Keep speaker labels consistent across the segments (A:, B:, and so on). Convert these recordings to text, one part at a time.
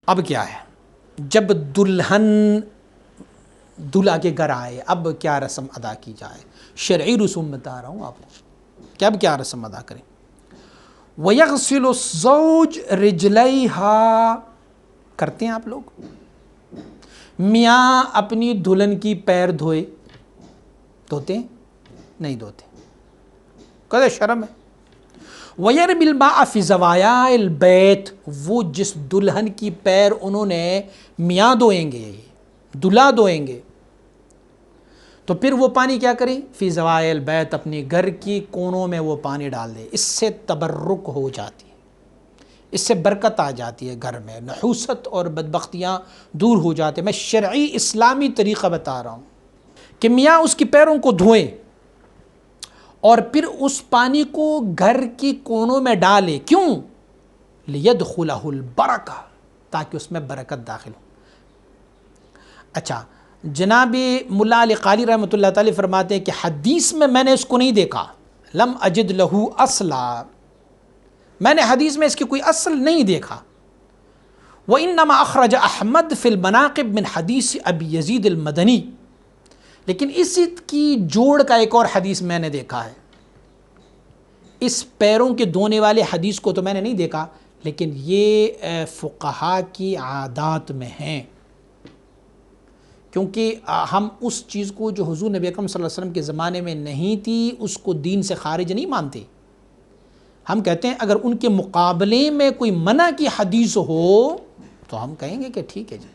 A: اب کیا ہے، جب دلہن دلہا کے گھر آئے اب کیا رسم ادا کی جائے؟ شرعی رسوم بتا رہا ہوں آپ کو کہ اب کیا رسم ادا کریں۔ وَيَغْسِلُ الزَّوْجُ رِجْلَيْهَا، کرتے ہیں آپ لوگ؟ میاں اپنی دلہن کی پیر دھوئے، دھوتے ہیں؟ نہیں دھوتے، کہتے شرم ہے۔ وَيَرْمِي الْمَاءَ فِي زَوَایَا الْبَیْتِ، وہ جس دلہن کی پیر انہوں نے میاں دھوئیں گے، دلہا دھوئیں گے، تو پھر وہ پانی کیا کریں؟ فی زوایا البیت، اپنی گھر کی کونوں میں وہ پانی ڈال دے۔ اس سے تبرک ہو جاتی ہے، اس سے برکت آ جاتی ہے گھر میں، نحوست اور بدبختیاں دور ہو جاتے ہیں۔ میں شرعی اسلامی طریقہ بتا رہا ہوں کہ میاں اس کی پیروں کو دھوئیں اور پھر اس پانی کو گھر کی کونوں میں ڈالے۔ کیوں؟ لِيَدْخُلَهُ الْبَرَكَةُ، تاکہ اس میں برکت داخل ہو۔ اچھا، جناب ملا علی قاری رحمۃ اللہ تعالی فرماتے ہیں کہ حدیث میں نے اس کو نہیں دیکھا، لم اجد لہو اصلا، میں نے حدیث میں اس کی کوئی اصل نہیں دیکھا۔ وَإِنَّمَا أَخْرَجَ أَحْمَدُ فِي الْمَنَاقِبِ مِنْ حَدِيثِ أَبِي يَزِيدِ الْمَدَنِي، لیکن اسی کی جوڑ کا ایک اور حدیث میں نے دیکھا ہے۔ اس پیروں کے دھونے والے حدیث کو تو میں نے نہیں دیکھا، لیکن یہ فقہاء کی عادات میں ہیں، کیونکہ ہم اس چیز کو جو حضور نبی اکرم صلی اللہ علیہ وسلم کے زمانے میں نہیں تھی اس کو دین سے خارج نہیں مانتے۔ ہم کہتے ہیں اگر ان کے مقابلے میں کوئی منع کی حدیث ہو تو ہم کہیں گے کہ ٹھیک ہے جی،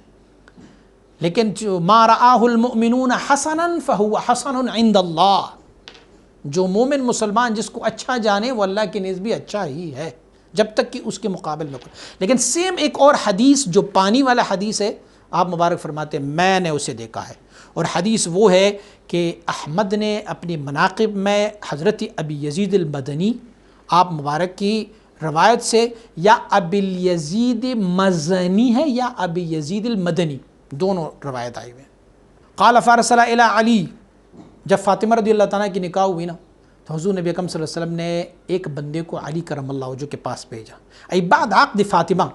A: لیکن جو ما رآہ المؤمنون حسنا فہو حسن عند اللہ، جو مومن مسلمان جس کو اچھا جانے وہ اللہ کی نزد بھی اچھا ہی ہے، جب تک کہ اس کے مقابل میں کوئی۔ لیکن سیم ایک اور حدیث جو پانی والا حدیث ہے، آپ مبارک فرماتے ہیں میں نے اسے دیکھا ہے، اور حدیث وہ ہے کہ احمد نے اپنی مناقب میں حضرت ابی یزید المدنی آپ مبارک کی روایت سے، یا ابی یزید مزنی ہے یا ابی یزید المدنی، دونوں روایت آئی ہوئے ہیں۔ قال فارسل الی علی، جب فاطمہ رضی اللہ تعالیٰ کی نکاح ہوئی نا تو حضور نبی اکرم صلی اللہ علیہ وسلم نے ایک بندے کو علی کرم اللہ وجہہ کے پاس بھیجا، ای بعد عقد فاطمہ،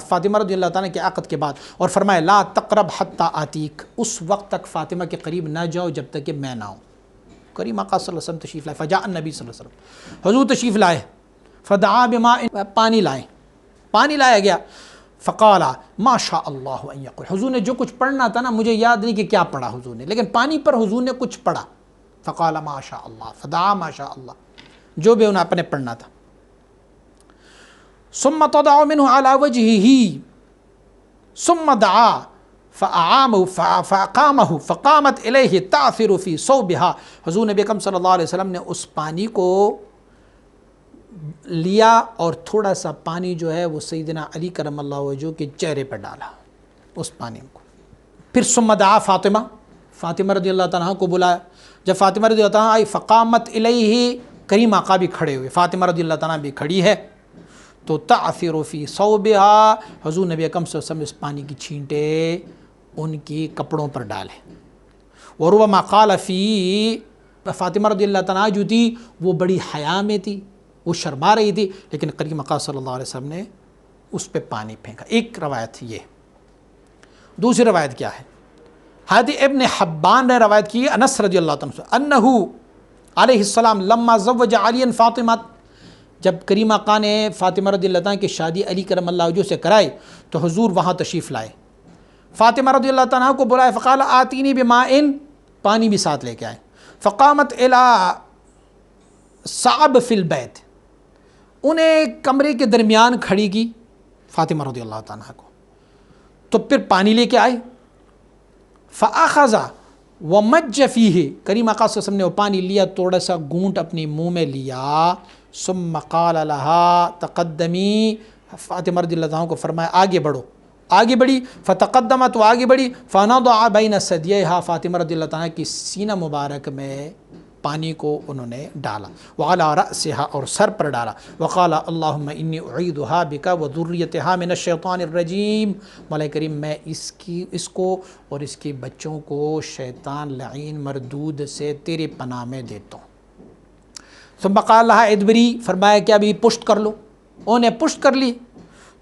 A: فاطمہ رضی اللہ تعالیٰ کے عقد کے بعد، اور فرمایا لا تقرب حتی آتیک، اس وقت تک فاطمہ کے قریب نہ جاؤ جب تک کہ میں نہ ہوں۔ کریم آقا صلی اللہ علیہ وسلم تشریف لائے، فجاء النبی صلی اللہ علیہ وسلم، حضور تشریف لائے، فدعا بماء، پانی لائے، پانی لایا گیا، فقال ما شاء اللہ ان یقول، حضور نے جو کچھ پڑھنا تھا نا مجھے یاد نہیں کہ کیا پڑھا حضور نے، لیکن پانی پر حضور نے کچھ پڑھا، فقال ما شاء اللہ، فدعا ما شاء اللہ، جو بھی انہیں اپنے پڑھنا تھا۔ ثم تضع منه على وجهه ثم دعا فأقامه فقامت إليه تعثر في صوبها، حضور نبی اکرم صلی اللہ علیہ وسلم نے اس پانی کو لیا اور تھوڑا سا پانی جو ہے وہ سیدنا علی کرم اللہ وجہہ کے چہرے پر ڈالا اس پانی کو۔ پھر ثم دعا فاطمہ، فاطمہ رضی اللہ تعالیٰ کو بلایا، جب فاطمہ رضی اللہ تعالیٰ آئی فقامت الیہ، کریم آقا بھی کھڑے ہوئے، فاطمہ رضی اللہ تعالیٰ بھی کھڑی ہے، تو تعثر فی صوبہا، حضور نبی اکرم صلی اللہ علیہ وسلم اس پانی کی چھینٹے ان کی کپڑوں پر ڈالے۔ وربما قال فی، فاطمہ رضی اللہ تعالیٰ جو تھی وہ بڑی حیا میں تھی، وہ شرما رہی تھی، لیکن کریم آقا صلی اللہ علیہ وسلم نے اس پہ پانی پھینکا۔ ایک روایت یہ، دوسری روایت کیا ہے؟ حضرت ابن حبان نے روایت کی انس رضی اللہ تعالیٰ عنہ، انہو علیہ السلام لما زوج علی فاطمہ، جب کریم آقا نے فاطمہ رضی اللہ تعالیٰ کی شادی علی کرم اللہ وجہہ سے کرائی تو حضور وہاں تشریف لائے، فاطمہ رضی اللہ تعالیٰ کو بلائے، فقال آتینی بماء، پانی بھی ساتھ لے کے آئے، فقامت الی صعب فی البیت، انہیں کمرے کے درمیان کھڑی کی فاطمہ رضی اللہ تعالیٰ کو، تو پھر پانی لے کے آئے، فاخذ ومج فیہ، کریم آقا صلی اللہ علیہ وسلم نے وہ پانی لیا، تھوڑا سا گھونٹ اپنی منہ میں لیا، ثم قال لها تقدمی، فاطمہ رضی اللہ عنہ کو فرمایا آگے بڑھو، آگے بڑھی، فتقدمت، وہ آگے بڑھی، فنضع بین ثدییہا، فاطمہ رضی اللہ عنہ کی سینہ مبارک میں پانی کو انہوں نے ڈالا، وعلی رأسہا، اور سر پر ڈالا، وقال اللہم انی اعیدھا بک وذریتہا من الشیطان الرجیم، مولا کریم میں اس کو اور اس کے بچوں کو شیطان لعین مردود سے تیرے پناہ میں دیتا ہوں۔ ثم قال لها ادبری، فرمایا کہ ابھی پشت کر لو، انہوں نے پشت کر لی،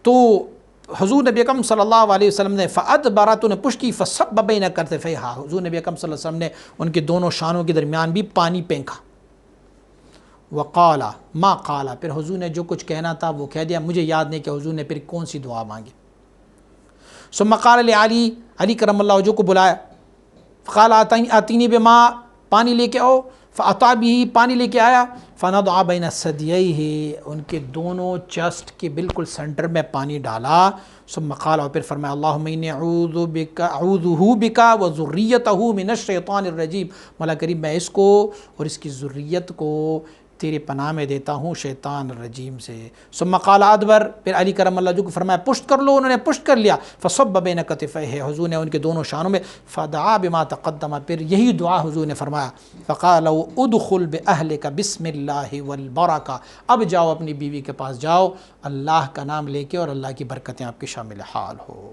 A: تو حضور نبی اکرم صلی اللہ علیہ وسلم نے فَأَدْبَرَ تو نے پشت کی فَصَبَّ بَيْنَ كَتِفَيْهَا حضور نبی اکرم صلی اللہ علیہ وسلم نے ان کے دونوں شانوں کے درمیان بھی پانی پھینکا. وَقَالَ مَا قَالَ پھر حضور نے جو کچھ کہنا تھا وہ کہہ دیا. مجھے یاد نہیں کہ حضور نے پھر کون سی دعا مانگی. ثم قال لعلی علی کرم اللہ وجہہ کو بلایا. قال آتینی بما پانی لے کے آؤ. فأتى به پانی لے کے آیا. فنضع بین ثدییہ ان کے دونوں چسٹ کے بالکل سینٹر میں پانی ڈالا. ثم قال اور پھر فرمایا اللہم انی اعوذہ بک وذریتہ من الشیطان الرجیم مولا کریم میں اس کو اور اس کی ذریت کو تیرے پناہ میں دیتا ہوں شیطان الرجیم سے. ثم قال ادبر پھر علی کرم اللہ جو کو فرمایا پشت کر لو. انہوں نے پشت کر لیا. فصب بین کتفیہ حضور نے ان کے دونوں شانوں میں. فدعا بما تقدم پھر یہی دعا حضور نے فرمایا. فقال ادخل باہلک بسم اللہ والبرکہ اب جاؤ اپنی بیوی کے پاس جاؤ اللہ کا نام لے کے اور اللہ کی برکتیں آپ کے شامل حال ہو.